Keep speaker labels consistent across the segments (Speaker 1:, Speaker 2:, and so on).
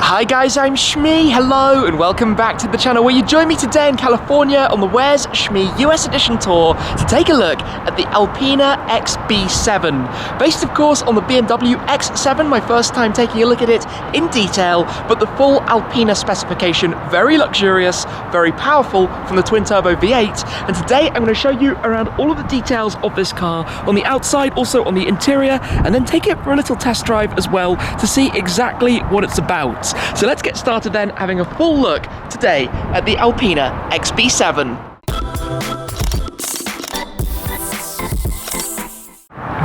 Speaker 1: Hi guys, I'm Shmee, hello and welcome back to the channel where you join me today in California on the Where's Shmee US Edition tour to take a look at the Alpina XB7. Based of course on the BMW X7, my first time taking a look at it in detail, but the full Alpina specification, very luxurious, very powerful from the twin-turbo V8. And today I'm going to show you around all of the details of this car, on the outside, also on the interior, and then take it for a little test drive as well to see exactly what it's about. So let's get started then, having a full look today at the Alpina XB7.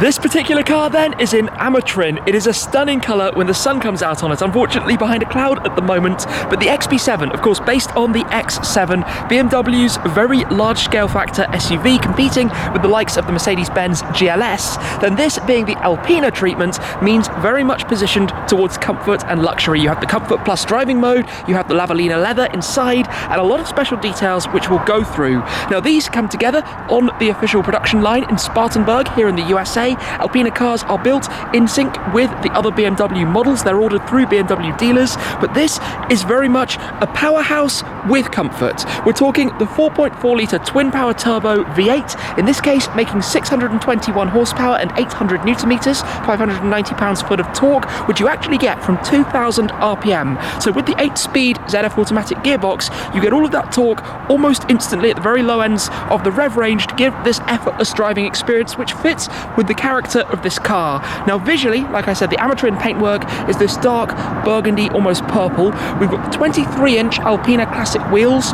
Speaker 1: This particular car then is in Amatrin. It is a stunning colour when the sun comes out on it, unfortunately behind a cloud at the moment, but the XB7, of course based on the X7, BMW's very large scale factor SUV competing with the likes of the Mercedes-Benz GLS, then this being the Alpina treatment means very much positioned towards comfort and luxury. You have the Comfort Plus driving mode, you have the Lavallina leather inside, and a lot of special details which we'll go through. Now these come together on the official production line in Spartanburg here in the USA. Alpina cars are built in sync with the other BMW models. They're ordered through BMW dealers, but this is very much a powerhouse with comfort. We're talking the 4.4 litre twin power turbo V8, in this case making 621 horsepower and 800 newton meters, 590 pounds-foot of torque, which you actually get from 2000 RPM. So with the 8-speed ZF automatic gearbox, you get all of that torque almost instantly at the very low ends of the rev range to give this effortless driving experience, which fits with the character of this car. Now visually, like I said, the Amatrin paintwork is this dark burgundy, almost purple. We've got the 23-inch Alpina classic wheels.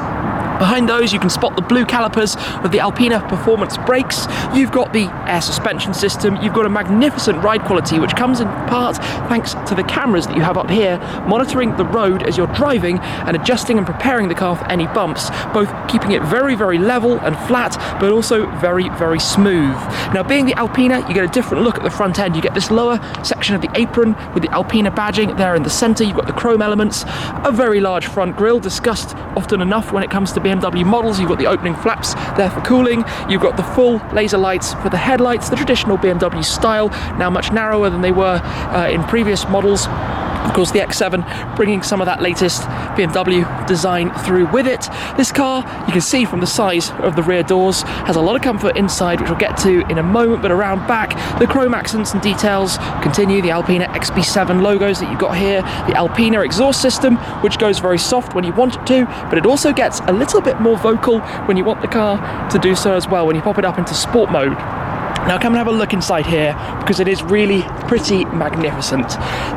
Speaker 1: Behind those you can spot the blue calipers of the Alpina performance brakes. You've got the air suspension system. You've got a magnificent ride quality which comes in part thanks to the cameras that you have up here, monitoring the road as you're driving and adjusting and preparing the car for any bumps, both keeping it very, very level and flat, but also very, very smooth. Now being the Alpina, you get a different look at the front end. You get this lower section of the apron with the Alpina badging there in the center. You've got the chrome elements, a very large front grille, discussed often enough when it comes to BMW models. You've got the opening flaps there for cooling. You've got the full laser lights for the headlights, the traditional BMW style, now much narrower than they were in previous models. Of course, the X7 bringing some of that latest BMW design through with it. This car, you can see from the size of the rear doors, has a lot of comfort inside, which we'll get to in a moment, but around back, the chrome accents and details continue. The Alpina XB7 logos that you've got here, the Alpina exhaust system, which goes very soft when you want it to, but it also gets a little bit more vocal when you want the car to do so as well, when you pop it up into sport mode. Now come and have a look inside here, because it is really pretty magnificent.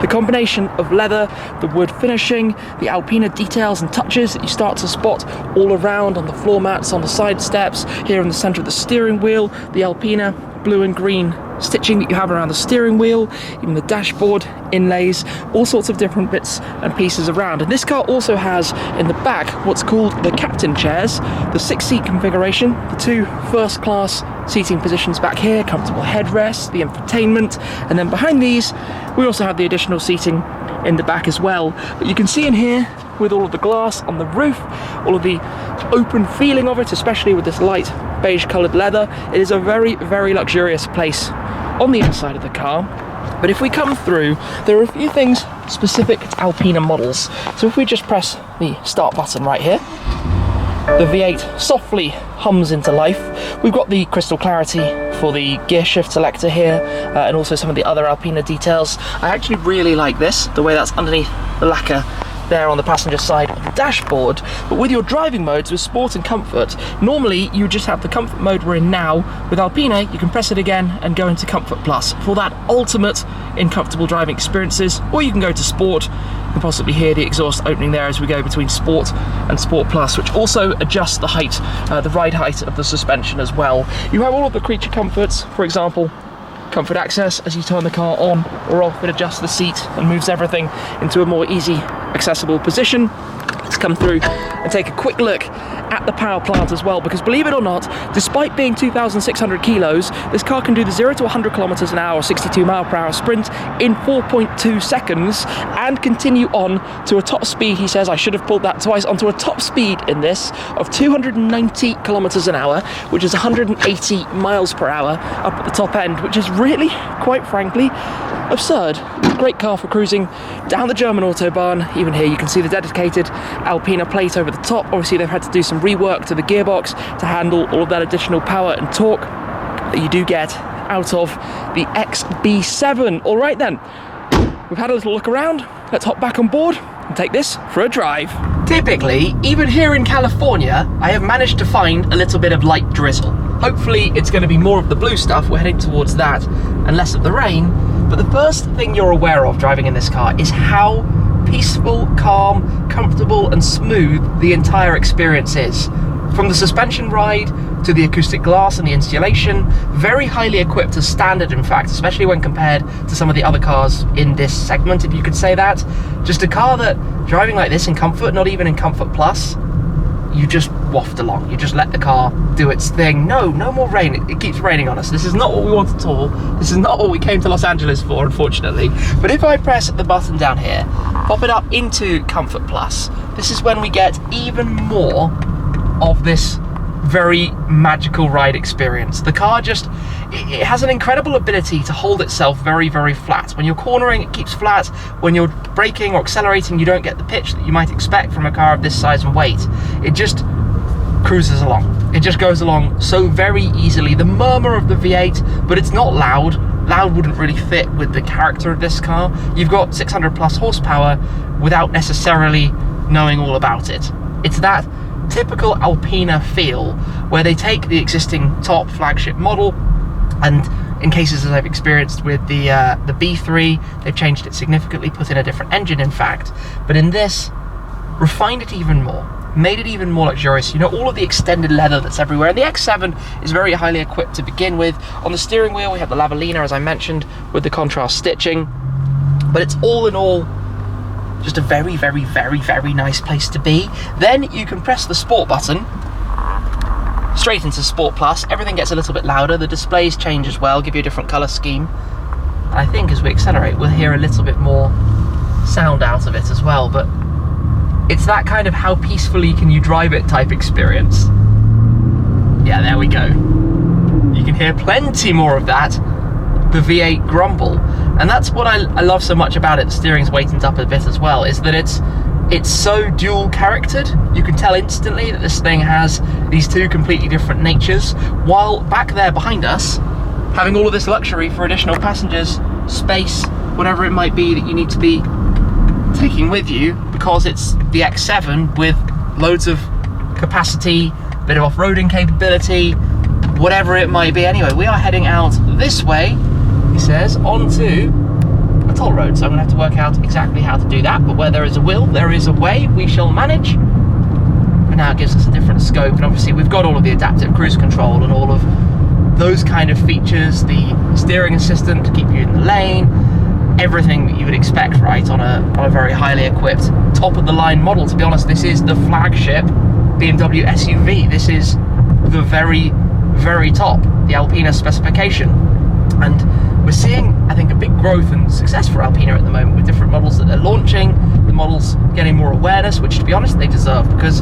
Speaker 1: The combination of leather, the wood finishing, the Alpina details and touches that you start to spot all around on the floor mats, on the side steps, here in the center of the steering wheel, the Alpina blue and green stitching that you have around the steering wheel, even the dashboard inlays, all sorts of different bits and pieces around. And this car also has in the back what's called the captain chairs, the 6-seat configuration, the 2 first-class seating positions back here, comfortable headrest, the infotainment, and then behind these we also have the additional seating in the back as well. But you can see in here, with all of the glass on the roof, all of the open feeling of it, especially with this light beige coloured leather, it is a very, very luxurious place on the inside of the car. But if we come through, there are a few things specific to Alpina models. So if we just press the start button right here, the V8 softly hums into life. We've got the crystal clarity for the gear shift selector here, and also some of the other Alpina details. I actually really like this, the way that's underneath the lacquer there on the passenger side of the dashboard. But with your driving modes, with sport and comfort, normally you just have the comfort mode we're in now. With Alpina, you can press it again and go into Comfort Plus for that ultimate in comfortable driving experiences, or you can go to Sport. You can possibly hear the exhaust opening there as we go between Sport and Sport Plus, which also adjusts the height, the ride height of the suspension as well. You have all of the creature comforts, for example, comfort access as you turn the car on or off. It adjusts the seat and moves everything into a more easy accessible position. come through and take a quick look at the power plant as well, because believe it or not, despite being 2,600 kilos, this car can do the 0 to 100 kilometers an hour, 62 mile per hour sprint in 4.2 seconds and continue on to a top speed, he says, I should have pulled that twice, onto a top speed in this of 290 kilometers an hour, which is 180 miles per hour up at the top end, which is really, quite frankly, absurd. Great car for cruising down the German autobahn. Even here you can see the dedicated Alpina plate over the top. Obviously they've had to do some rework to the gearbox to handle all of that additional power and torque that you do get out of the XB7. All right then, we've had a little look around. Let's hop back on board and take this for a drive. Typically, even here in California, I have managed to find a little bit of light drizzle. Hopefully it's going to be more of the blue stuff, we're heading towards that, and less of the rain. But the first thing you're aware of driving in this car is how peaceful, calm, comfortable and smooth the entire experience is. From the suspension ride to the acoustic glass and the insulation, very highly equipped as standard, in fact, especially when compared to some of the other cars in this segment, if you could say that. Just a car that, driving like this in comfort, not even in Comfort Plus, you just waft along, you just let the car do its thing. No more rain, it keeps raining on us. This is not what we want at all. This is not what we came to Los Angeles for, unfortunately. But if I press the button down here, pop it up into Comfort Plus, this is when we get even more of this very magical ride experience. The car just, it has an incredible ability to hold itself very, very flat. When you're cornering, it keeps flat. When you're braking or accelerating, you don't get the pitch that you might expect from a car of this size and weight. It just cruises along. It just goes along so very easily. The murmur of the V8, but it's not loud. Loud wouldn't really fit with the character of this car. You've got 600 plus horsepower without necessarily knowing all about it. It's that typical Alpina feel where they take the existing top flagship model, and in cases as I've experienced with the B3, they've changed it significantly, put in a different engine in fact, but in this, refined it even more, made it even more luxurious. You know, all of the extended leather that's everywhere, and the X7 is very highly equipped to begin with. On the steering wheel we have the Lavellina, as I mentioned, with the contrast stitching, but it's all in all just a very, very, very, very nice place to be. Then you can press the Sport button, straight into Sport Plus. Everything gets a little bit louder. The displays change as well, give you a different colour scheme. And I think as we accelerate, we'll hear a little bit more sound out of it as well. But it's that kind of how peacefully can you drive it type experience. Yeah, there we go. You can hear plenty more of that. The V8 grumble, and that's what I love so much about it. The steering's weighted up a bit as well, is that it's so dual charactered. You can tell instantly that this thing has these two completely different natures, while back there behind us, having all of this luxury for additional passengers, space, whatever it might be that you need to be taking with you, because it's the X7 with loads of capacity, a bit of off-roading capability, whatever it might be. Anyway, we are heading out this way, he says, onto a toll road. So I'm gonna have to work out exactly how to do that, but where there is a will, there is a way. We shall manage. But now it gives us a different scope, and obviously we've got all of the adaptive cruise control and all of those kind of features, the steering assistant to keep you in the lane, everything that you would expect, right, on a very highly equipped, top of the line model. To be honest, this is the flagship BMW SUV. This is the very, very top, the Alpina specification. And we're seeing, I think, a big growth and success for Alpina at the moment with different models that they're launching, the models getting more awareness, which to be honest they deserve, because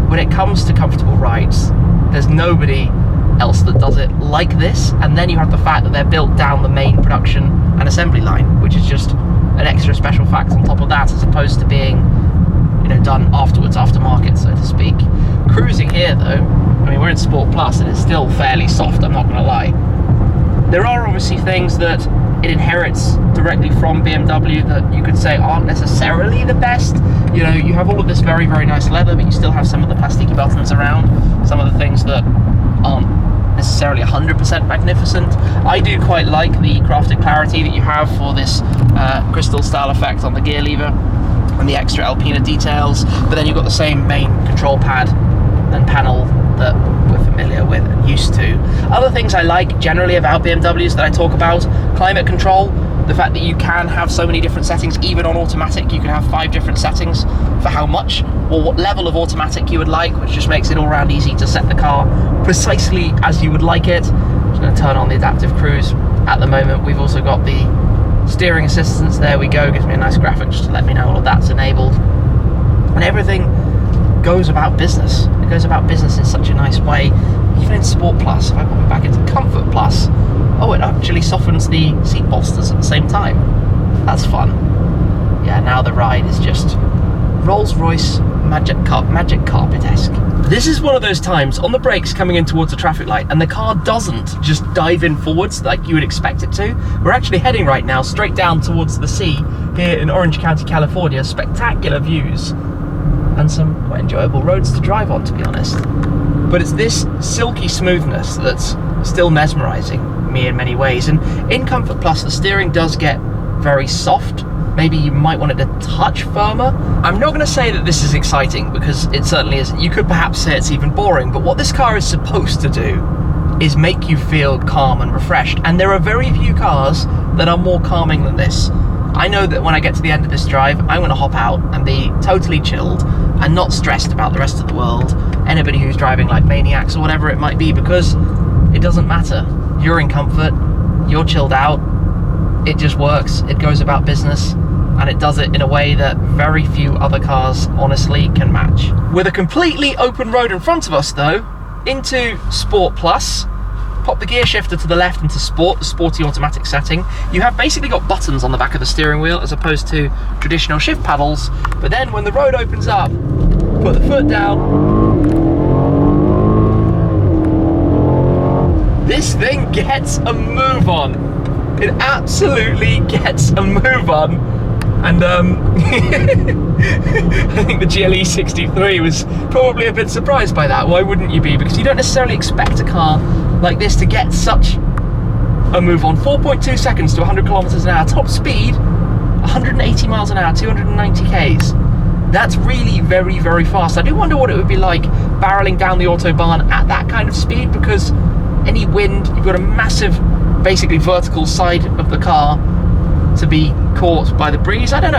Speaker 1: when it comes to comfortable rides, there's nobody else that does it like this. And then you have the fact that they're built down the main production and assembly line, which is just an extra special fact on top of that, as opposed to being, you know, done afterwards, aftermarket, so to speak. Cruising here though, I mean, we're in Sport Plus and it's still fairly soft, I'm not gonna lie. There are obviously things that it inherits directly from BMW that you could say aren't necessarily the best. You know, you have all of this very, very nice leather, but you still have some of the plasticky buttons around, some of the things that aren't necessarily 100% magnificent. I do quite like the crafted clarity that you have for this crystal style effect on the gear lever and the extra Alpina details, but then you've got the same main control pad and panel that we're familiar with and used to. Other things I like generally about BMWs that I talk about, climate control, The fact that you can have so many different settings, even on automatic, you can have 5 different settings for how much or what level of automatic you would like, which just makes it all round easy to set the car precisely as you would like it. I'm just going to turn on the adaptive cruise. At the moment, we've also got the steering assistance. There we go, gives me a nice graphic just to let me know all of that's enabled. And everything goes about business. It goes about business in such a nice way. Even in Sport Plus, if I pop it back into Comfort Plus, oh, it actually softens the seat bolsters at the same time. That's fun. Yeah, now the ride is just Rolls-Royce magic carpet-esque. This is one of those times on the brakes coming in towards a traffic light and the car doesn't just dive in forwards like you would expect it to. We're actually heading right now straight down towards the sea here in Orange County, California. Spectacular views and some quite enjoyable roads to drive on, to be honest. But it's this silky smoothness that's still mesmerizing me in many ways. And in Comfort Plus, the steering does get very soft. Maybe you might want it a touch firmer. I'm not going to say that this is exciting, because it certainly isn't. You could perhaps say it's even boring, but what this car is supposed to do is make you feel calm and refreshed. And there are very few cars that are more calming than this. I know that when I get to the end of this drive, I'm going to hop out and be totally chilled and not stressed about the rest of the world, anybody who's driving like maniacs or whatever it might be, because it doesn't matter. You're in comfort, you're chilled out, it just works, it goes about business, and it does it in a way that very few other cars honestly can match. With a completely open road in front of us though, into Sport Plus, pop the gear shifter to the left into Sport, the sporty automatic setting. You have basically got buttons on the back of the steering wheel as opposed to traditional shift paddles, but then when the road opens up, put the foot down. This thing gets a move on. It absolutely gets a move on. And I think the GLE 63 was probably a bit surprised by that. Why wouldn't you be? Because you don't necessarily expect a car like this to get such a move on. 4.2 seconds to 100 kilometers an hour. Top speed, 180 miles an hour, 290 Ks. That's really very, very fast. I do wonder what it would be like barreling down the Autobahn at that kind of speed, because any wind, you've got a massive, basically vertical side of the car to be caught by the breeze. I don't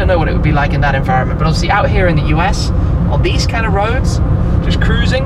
Speaker 1: know what it would be like in that environment, but obviously out here in the US, on these kind of roads, just cruising,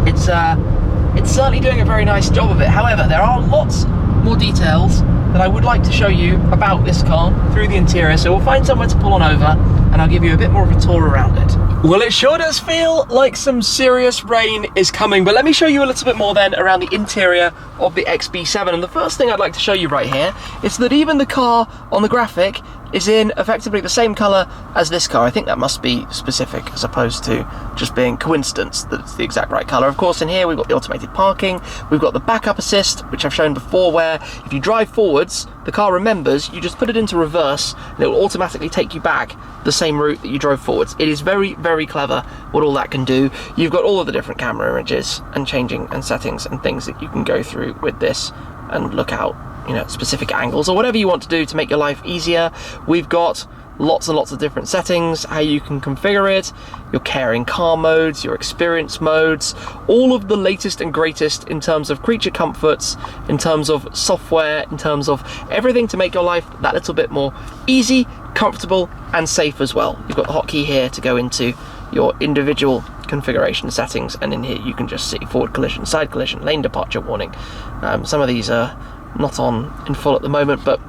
Speaker 1: it's certainly doing a very nice job of it. However, there are lots more details that I would like to show you about this car through the interior, so we'll find somewhere to pull on over and I'll give you a bit more of a tour around it. Well, it sure does feel like some serious rain is coming, but let me show you a little bit more then around the interior of the XB7. And the first thing I'd like to show you right here is that even the car on the graphic is in effectively the same colour as this car. I think that must be specific as opposed to just being coincidence that it's the exact right colour. Of course, in here we've got the automated parking, we've got the backup assist, which I've shown before, where if you drive forwards, the car remembers, you just put it into reverse and it will automatically take you back the same route that you drove forwards. It is very, very clever what all that can do. You've got all of the different camera images and changing and settings and things that you can go through with this and look out, you know, specific angles or whatever you want to do to make your life easier. We've got lots and lots of different settings, how you can configure it, your caring car modes, your experience modes, all of the latest and greatest in terms of creature comforts, in terms of software, in terms of everything to make your life that little bit more easy, comfortable and safe as well. You've got the hotkey here to go into your individual configuration settings, and in here you can just see forward collision, side collision, lane departure warning. Some of these are not on in full at the moment, but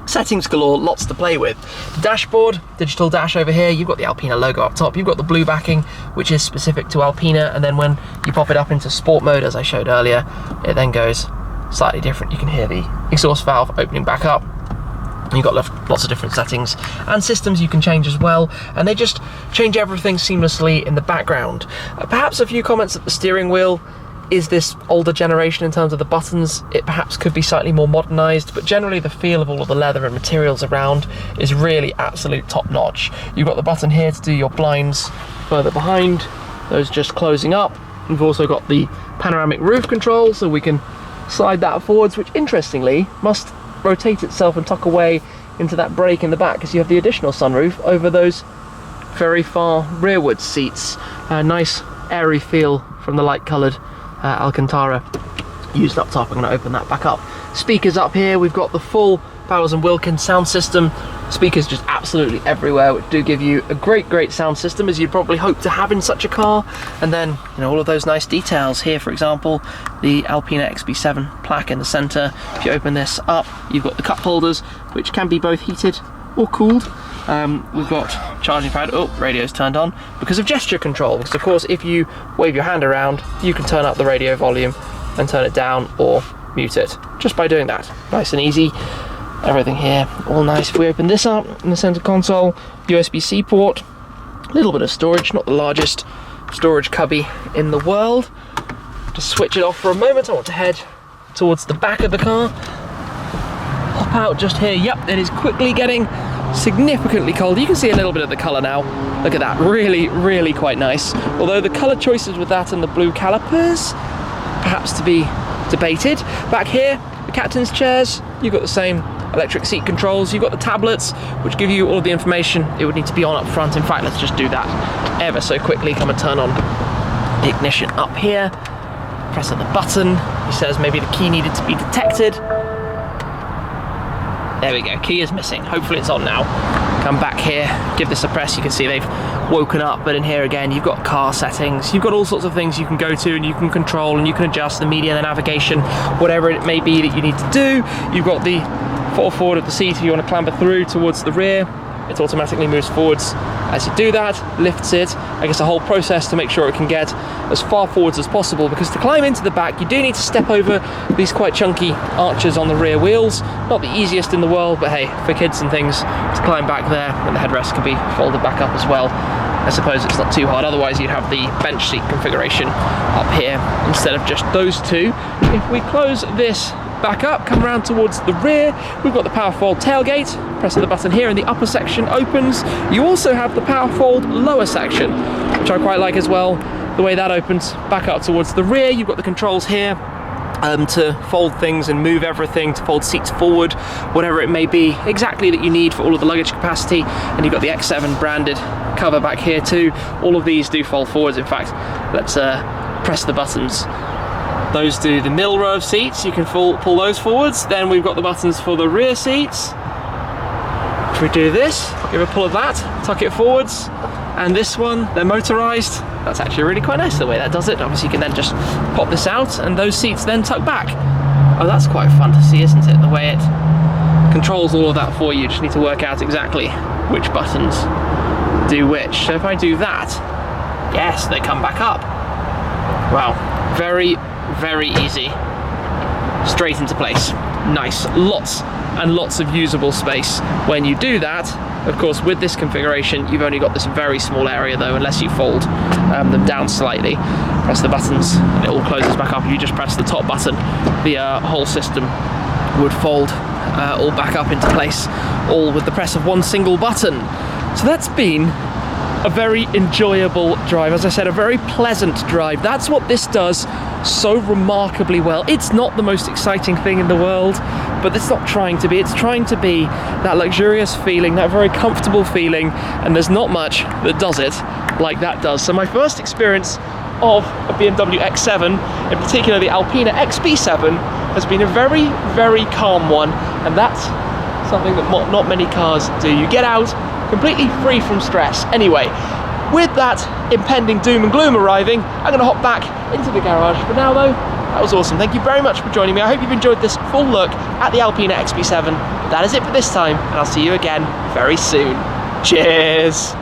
Speaker 1: settings galore, lots to play with. The dashboard, digital dash over here, you've got the Alpina logo up top, you've got the blue backing, which is specific to Alpina, and then when you pop it up into sport mode, as I showed earlier, it then goes slightly different. You can hear the exhaust valve opening back up. You've got lots of different settings and systems you can change as well, and they just change everything seamlessly in the background. Perhaps a few comments at the steering wheel. Is this older generation in terms of the buttons? It perhaps could be slightly more modernized, but generally the feel of all of the leather and materials around is really absolute top notch. You've got the button here to do your blinds further behind, those just closing up. You've also got the panoramic roof control, so we can slide that forwards, which interestingly must rotate itself and tuck away into that brake in the back, because you have the additional sunroof over those very far rearward seats. Nice airy feel from the light coloured Alcantara used up top. I'm going to open that back up. Speakers up here, we've got the full Bowers & Wilkins sound system. Speakers just absolutely everywhere, which do give you a great sound system, as you'd probably hope to have in such a car. And then, you know, all of those nice details here, for example, the Alpina XB7 plaque in the center. If you open this up, you've got the cup holders, which can be both heated or cooled. We've got charging pad. Oh, radio's turned on because of gesture control, because of course if you wave your hand around, you can turn up the radio volume and turn it down or mute it just by doing that. Nice and easy. Everything here all nice. If we open this up in the center console, USB-C port, a little bit of storage, not the largest storage cubby in the world. Just switch it off for a moment. I want to head towards the back of the car. Hop out just here. Yep, it is quickly getting significantly cold. You can see a little bit of the color now. Look at that, really quite nice. Although the color choices with that and the blue calipers, perhaps to be debated. Back here, the captain's chairs, you've got the same electric seat controls, you've got the tablets which give you all of the information it would need to be on up front. In fact, let's just do that ever so quickly. Come and turn on the ignition up here, press on the button. He says maybe the key needed to be detected. There we go, key is missing. Hopefully it's on now. Come back here, give this a press. You can see they've woken up, but in here again, you've got car settings. You've got all sorts of things you can go to and you can control, and you can adjust the media, the navigation, whatever it may be that you need to do. You've got the fall forward of the seat if you want to clamber through towards the rear. It automatically moves forwards as you do that, lifts it. I guess a whole process to make sure it can get as far forwards as possible, because to climb into the back you do need to step over these quite chunky arches on the rear wheels. Not the easiest in the world, but hey, for kids and things to climb back there, and the headrest can be folded back up as well. I suppose it's not too hard, otherwise you'd have the bench seat configuration up here instead of just those two. If we close this back up, come around towards the rear, we've got the power fold tailgate. Press the button here and the upper section opens. You also have the power fold lower section, which I quite like as well, the way that opens back up towards the rear. You've got the controls here to fold things and move everything, to fold seats forward, whatever it may be exactly that you need for all of the luggage capacity. And you've got the X7 branded cover back here too. All of these do fold forwards. In fact, let's press the buttons. Those do the middle row of seats, you can pull those forwards. Then we've got the buttons for the rear seats. If we do this, give a pull of that, tuck it forwards. And this one, they're motorized. That's actually really quite nice the way that does it. Obviously you can then just pop this out and those seats then tuck back. Oh, that's quite fun to see, isn't it? The way it controls all of that for you. You just need to work out exactly which buttons do which. So if I do that, yes, they come back up. Wow, very easy. Straight into place. Nice. Lots and lots of usable space when you do that. Of course, with this configuration, you've only got this very small area though, unless you fold them down slightly. Press the buttons and it all closes back up. If you just press the top button, the whole system would fold all back up into place, all with the press of one single button. So that's been a very enjoyable drive. As I said, a very pleasant drive. That's what this does so remarkably well. It's not the most exciting thing in the world, but it's not trying to be. It's trying to be that luxurious feeling, that very comfortable feeling, and there's not much that does it like that does. So my first experience of a BMW X7, in particular the Alpina XB7, has been a very calm one, and that's something that not many cars do. You get out completely free from stress. Anyway, with that impending doom and gloom arriving, I'm going to hop back into the garage. For now though, that was awesome. Thank you very much for joining me. I hope you've enjoyed this full look at the Alpina XB7. That is it for this time, and I'll see you again very soon. Cheers!